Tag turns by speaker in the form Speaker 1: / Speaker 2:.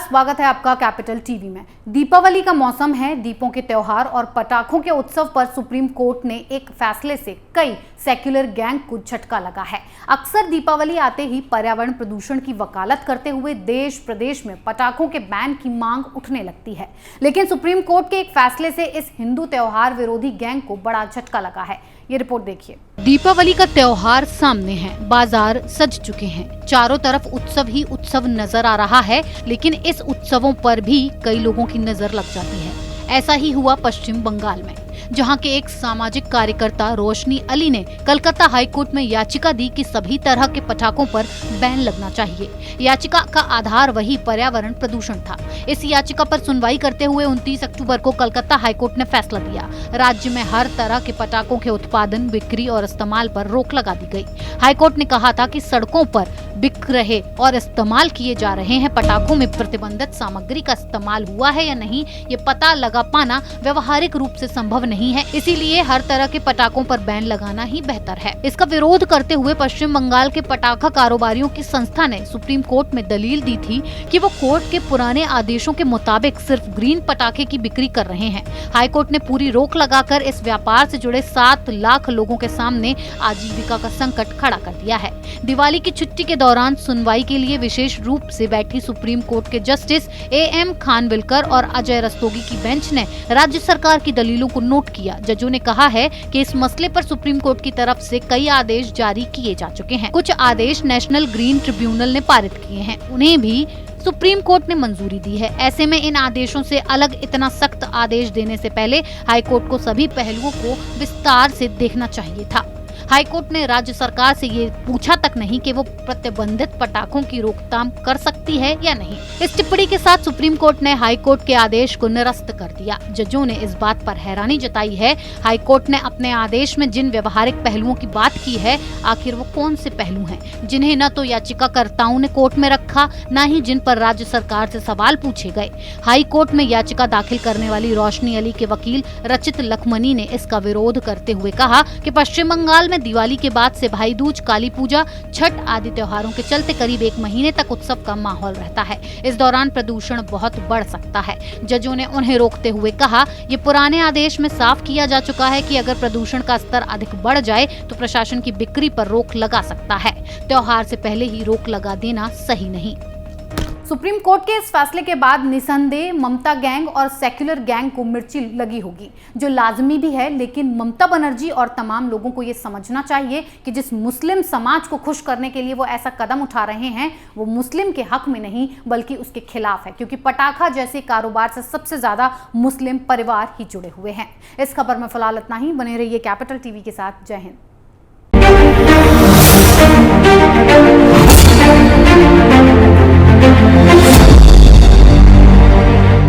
Speaker 1: स्वागत है आपका कैपिटल टीवी में। दीपावली का मौसम है, दीपों के त्योहार और पटाखों के उत्सव पर सुप्रीम कोर्ट ने एक फैसले से कई सेक्युलर गैंग को झटका लगा है। अक्सर दीपावली आते ही पर्यावरण प्रदूषण की वकालत करते हुए देश प्रदेश में पटाखों के बैन की मांग उठने लगती है, लेकिन सुप्रीम कोर्ट के एक फैसले से इस हिंदू त्योहार विरोधी गैंग को बड़ा झटका लगा है। ये रिपोर्ट देखिए। दीपावली का त्योहार सामने है, बाजार सज चुके हैं, चारों तरफ उत्सव ही उत्सव नजर आ रहा है, लेकिन इस उत्सवों पर भी कई लोगों की नजर लग जाती है। ऐसा ही हुआ पश्चिम बंगाल में, जहां के एक सामाजिक कार्यकर्ता रोशनी अली ने कलकत्ता हाईकोर्ट में याचिका दी कि सभी तरह के पटाखों पर बैन लगना चाहिए। याचिका का आधार वही पर्यावरण प्रदूषण था। इस याचिका पर सुनवाई करते हुए 29 अक्टूबर को कलकत्ता हाईकोर्ट ने फैसला दिया। राज्य में हर तरह के पटाखों के उत्पादन, बिक्री और इस्तेमाल पर रोक लगा दी गई। हाईकोर्ट ने कहा था कि सड़कों पर बिक रहे और इस्तेमाल किए जा रहे हैं पटाखों में प्रतिबंधित सामग्री का इस्तेमाल हुआ है या नहीं, ये पता लगा पाना व्यवहारिक रूप से संभव नहीं है। इसीलिए हर तरह के पटाखों पर बैन लगाना ही बेहतर है। इसका विरोध करते हुए पश्चिम बंगाल के पटाखा कारोबारियों की संस्था ने सुप्रीम कोर्ट में दलील दी थी कि वो कोर्ट के पुराने आदेशों के मुताबिक सिर्फ ग्रीन पटाखे की बिक्री कर रहे हैं। हाईकोर्ट ने पूरी रोक लगाकर इस व्यापार से जुड़े 7 लाख लोगों के सामने आजीविका का संकट खड़ा कर दिया है। दिवाली की छुट्टी के दौरान सुनवाई के लिए विशेष रूप से बैठी सुप्रीम कोर्ट के जस्टिस AM खानविलकर और अजय रस्तोगी की बेंच ने राज्य सरकार की दलीलों को नोट किया। जजों ने कहा है कि इस मसले पर सुप्रीम कोर्ट की तरफ से कई आदेश जारी किए जा चुके हैं। कुछ आदेश नेशनल ग्रीन ट्रिब्यूनल ने पारित किए हैं, उन्हें भी सुप्रीम कोर्ट ने मंजूरी दी है। ऐसे में इन आदेशों से अलग इतना सख्त आदेश देने से पहले हाईकोर्ट को सभी पहलुओं को विस्तार से देखना चाहिए था। हाईकोर्ट ने राज्य सरकार से ये पूछा तक नहीं कि वो प्रतिबंधित पटाखों की रोकथाम कर सकती है या नहीं। इस टिप्पणी के साथ सुप्रीम कोर्ट ने हाईकोर्ट के आदेश को निरस्त कर दिया। जजों ने इस बात पर हैरानी जताई है, हाईकोर्ट ने अपने आदेश में जिन व्यवहारिक पहलुओं की बात की है, आखिर वो कौन से पहलू हैं जिन्हें न तो याचिकाकर्ताओं ने कोर्ट में रखा, न ही जिन पर राज्य सरकार से सवाल पूछे गए। हाईकोर्ट में याचिका दाखिल करने वाली रोशनी अली के वकील रचित लखमनी ने इसका विरोध करते हुए कहा कि पश्चिम बंगाल में दिवाली के बाद से भाई दूज, काली पूजा, छठ आदि त्योहारों के चलते करीब 1 महीने तक उत्सव का माहौल रहता है। इस दौरान प्रदूषण बहुत बढ़ सकता है। जजों ने उन्हें रोकते हुए कहा, ये पुराने आदेश में साफ किया जा चुका है कि अगर प्रदूषण का स्तर अधिक बढ़ जाए तो प्रशासन की बिक्री पर रोक लगा सकता है। त्योहार से पहले ही रोक लगा देना सही नहीं। सुप्रीम कोर्ट के इस फैसले के बाद निसंदेह ममता गैंग और सेक्युलर गैंग को मिर्ची लगी होगी, जो लाजमी भी है। लेकिन ममता बनर्जी और तमाम लोगों को ये समझना चाहिए कि जिस मुस्लिम समाज को खुश करने के लिए वो ऐसा कदम उठा रहे हैं, वो मुस्लिम के हक में नहीं बल्कि उसके खिलाफ है, क्योंकि पटाखा जैसे कारोबार से सबसे ज्यादा मुस्लिम परिवार ही जुड़े हुए हैं। इस खबर में फिलहाल इतना ही। बने रहिए कैपिटल टीवी के साथ। जय हिंद।